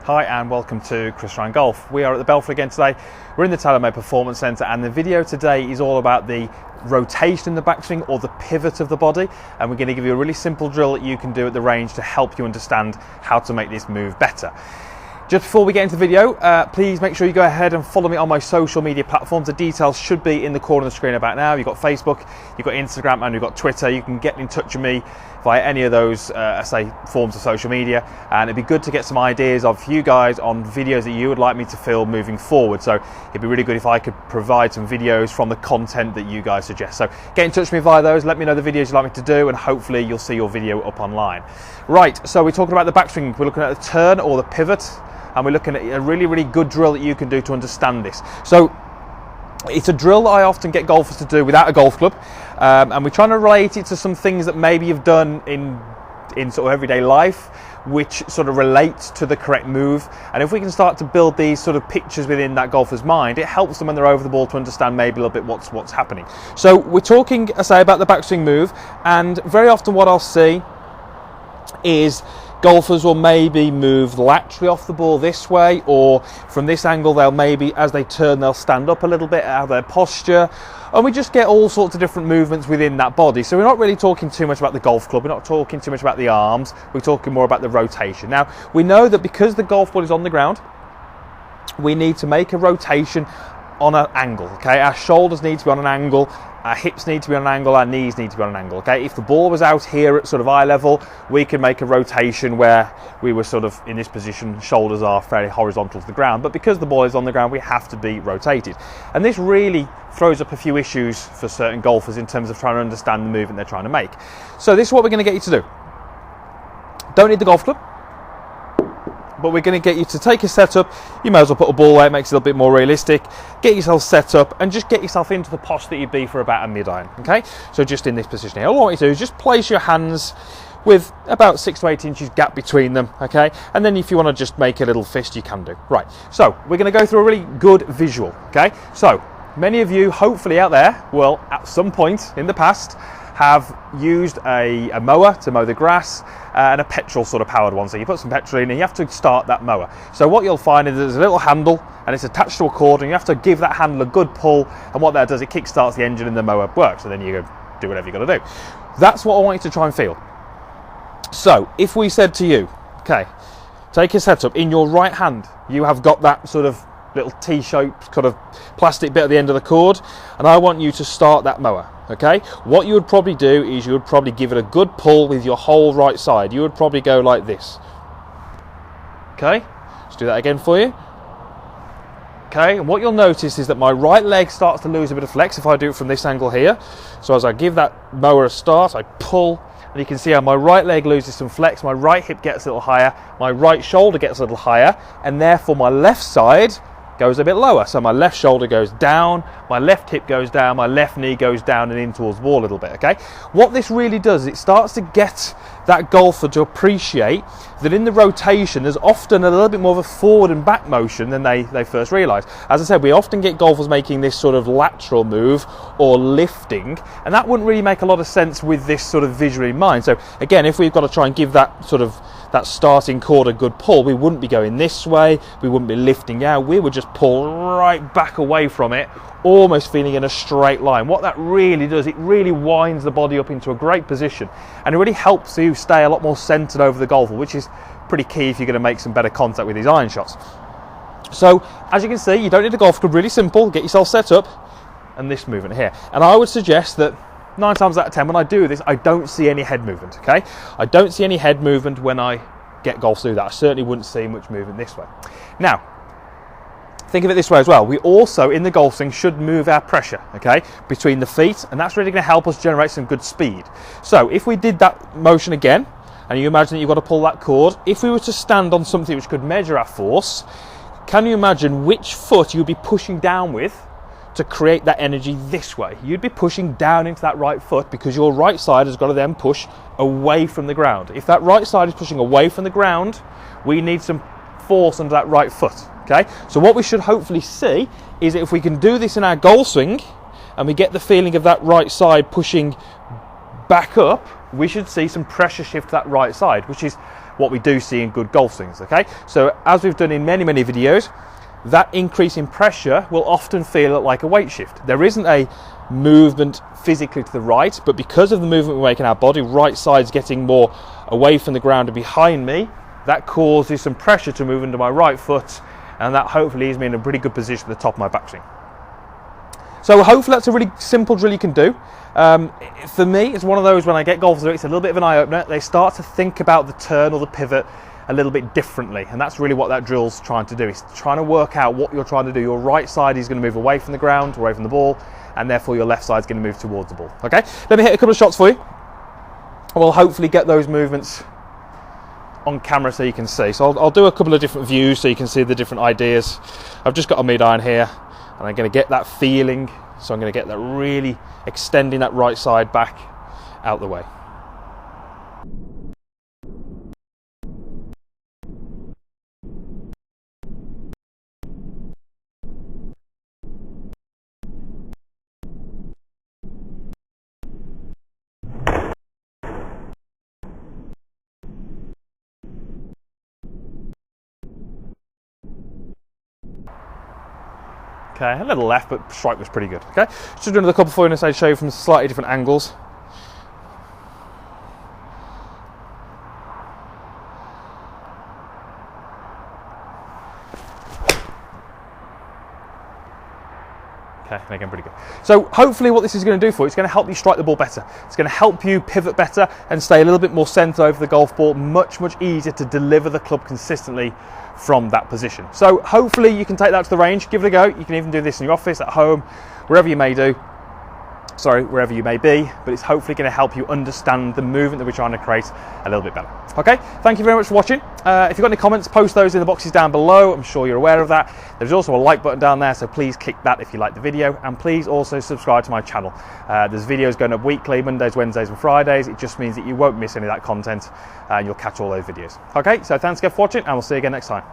Hi and welcome to Chris Ryan Golf. We are at the Belfry again today. We're in the TaylorMade Performance Centre and the video today is all about the rotation in the backswing or the pivot of the body, and we're going to give you a really simple drill that you can do at the range to help you understand how to make this move better. Just before we get into the video, please make sure you go ahead and follow me on my social media platforms. The details should be in the corner of the screen about now. You've got Facebook, you've got Instagram, and you've got Twitter. You can get in touch with me via any of those, forms of social media. And it'd be good to get some ideas of you guys on videos that you would like me to film moving forward. So it'd be really good if I could provide some videos from the content that you guys suggest. So get in touch with me via those. Let me know the videos you'd like me to do, and hopefully you'll see your video up online. Right, so we're talking about the backswing. We're looking at the turn or the pivot, and we're looking at a really good drill that you can do to understand this. So it's a drill that I often get golfers to do without a golf club, and we're trying to relate it to some things that maybe you've done in sort of everyday life, which sort of relates to the correct move. And if we can start to build these sort of pictures within that golfer's mind, it helps them when they're over the ball to understand maybe a little bit what's happening. So we're talking, I say, about the backswing move, and very often what I'll see is golfers will maybe move laterally off the ball this way, or from this angle they'll maybe, as they turn, they'll stand up a little bit out of their posture, and we just get all sorts of different movements within that body. So we're not really talking too much about the golf club, we're not talking too much about the arms, we're talking more about the rotation. Now, we know that because the golf ball is on the ground, we need to make a rotation on an angle, okay? Our shoulders need to be on an angle, our hips need to be on an angle, our knees need to be on an angle, okay? If the ball was out here at sort of eye level, we could make a rotation where we were sort of in this position, shoulders are fairly horizontal to the ground, but because the ball is on the ground, we have to be rotated. And this really throws up a few issues for certain golfers in terms of trying to understand the movement they're trying to make. So this is what we're going to get you to do. Don't need the golf club, but we're going to get you to take a setup. You may as well put a ball there, it makes it a little bit more realistic. Get yourself set up and just get yourself into the posture that you'd be for about a mid-iron, okay? So just in this position here. All I want you to do is just place your hands with about 6 to 8 inches gap between them, okay? And then if you want to just make a little fist, you can do. Right, so we're going to go through a really good visual, okay? So many of you, hopefully out there, will at some point in the past have used a mower to mow the grass, and a petrol sort of powered one. So you put some petrol in and you have to start that mower. So what you'll find is there's a little handle and it's attached to a cord, and you have to give that handle a good pull, and what that does, it kick-starts the engine and the mower works, and then you go do whatever you've got to do. That's what I want you to try and feel. So if we said to you, okay, take a setup, in your right hand you have got that sort of little T-shaped kind of plastic bit at the end of the cord, and I want you to start that mower, okay? What you would probably do is you would probably give it a good pull with your whole right side. You would probably go like this, okay? Let's do that again for you. Okay, and what you'll notice is that my right leg starts to lose a bit of flex if I do it from this angle here. So as I give that mower a start, I pull, and you can see how my right leg loses some flex, my right hip gets a little higher, my right shoulder gets a little higher, and therefore my left side goes a bit lower. So my left shoulder goes down, my left hip goes down, my left knee goes down and in towards the wall a little bit, okay? What this really does is it starts to get that golfer to appreciate that in the rotation there's often a little bit more of a forward and back motion than they first realise. As I said, we often get golfers making this sort of lateral move or lifting, and that wouldn't really make a lot of sense with this sort of visual in mind. So again, if we've got to try and give that sort of that starting cord a good pull, we wouldn't be going this way, we wouldn't be lifting out, we would just pull right back away from it, almost feeling in a straight line. What that really does, it really winds the body up into a great position, and it really helps you stay a lot more centered over the golfer, which is pretty key if you're going to make some better contact with these iron shots. So as you can see, you don't need a golf club, really simple. Get yourself set up, and this movement here. And I would suggest that 9 times out of 10 when I do this, I don't see any head movement, okay? I don't see any head movement when I get golf to do that. I certainly wouldn't see much movement this way. Now, think of it this way as well. We also, in the golf swing, should move our pressure, okay, between the feet, and that's really going to help us generate some good speed. So if we did that motion again, and you imagine that you've got to pull that cord, if we were to stand on something which could measure our force, can you imagine which foot you'd be pushing down with to create that energy this way? You'd be pushing down into that right foot because your right side has got to then push away from the ground. If that right side is pushing away from the ground, we need some force under that right foot, okay? So what we should hopefully see is if we can do this in our golf swing and we get the feeling of that right side pushing back up, we should see some pressure shift to that right side, which is what we do see in good golf swings, okay? So as we've done in many, many videos, that increase in pressure will often feel like a weight shift. There isn't a movement physically to the right, but because of the movement we make in our body, right side's getting more away from the ground and behind me, that causes some pressure to move into my right foot, and that hopefully leaves me in a pretty good position at the top of my backswing. So hopefully that's a really simple drill you can do. For me, it's one of those, when I get golfers, it's a little bit of an eye-opener. They start to think about the turn or the pivot a little bit differently, and that's really what that drill's trying to do. It's trying to work out what you're trying to do. Your right side is going to move away from the ground, away from the ball, and therefore your left side is going to move towards the ball. Okay, let me hit a couple of shots for you. We'll hopefully get those movements on camera so you can see. So I'll do a couple of different views so you can see the different ideas. I've just got a mid-iron here, and I'm going to get that feeling. So I'm going to get that really extending that right side back out the way. Okay, a little left, but strike was pretty good. Okay, just do another couple for you, and I'll show you from slightly different angles. Okay, and again, pretty good. So hopefully what this is going to do for you, it's going to help you strike the ball better. It's going to help you pivot better and stay a little bit more centered over the golf ball. Much easier to deliver the club consistently from that position. So hopefully you can take that to the range, give it a go. You can even do this in your office, at home, wherever you may be, but it's hopefully going to help you understand the movement that we're trying to create a little bit better. Okay, thank you very much for watching. If you've got any comments, post those in the boxes down below. I'm sure you're aware of that. There's also a like button down there, so please click that if you like the video, and please also subscribe to my channel. There's videos going up weekly, Mondays, Wednesdays and Fridays. It just means that you won't miss any of that content and you'll catch all those videos. Okay, so thanks again for watching, and we'll see you again next time.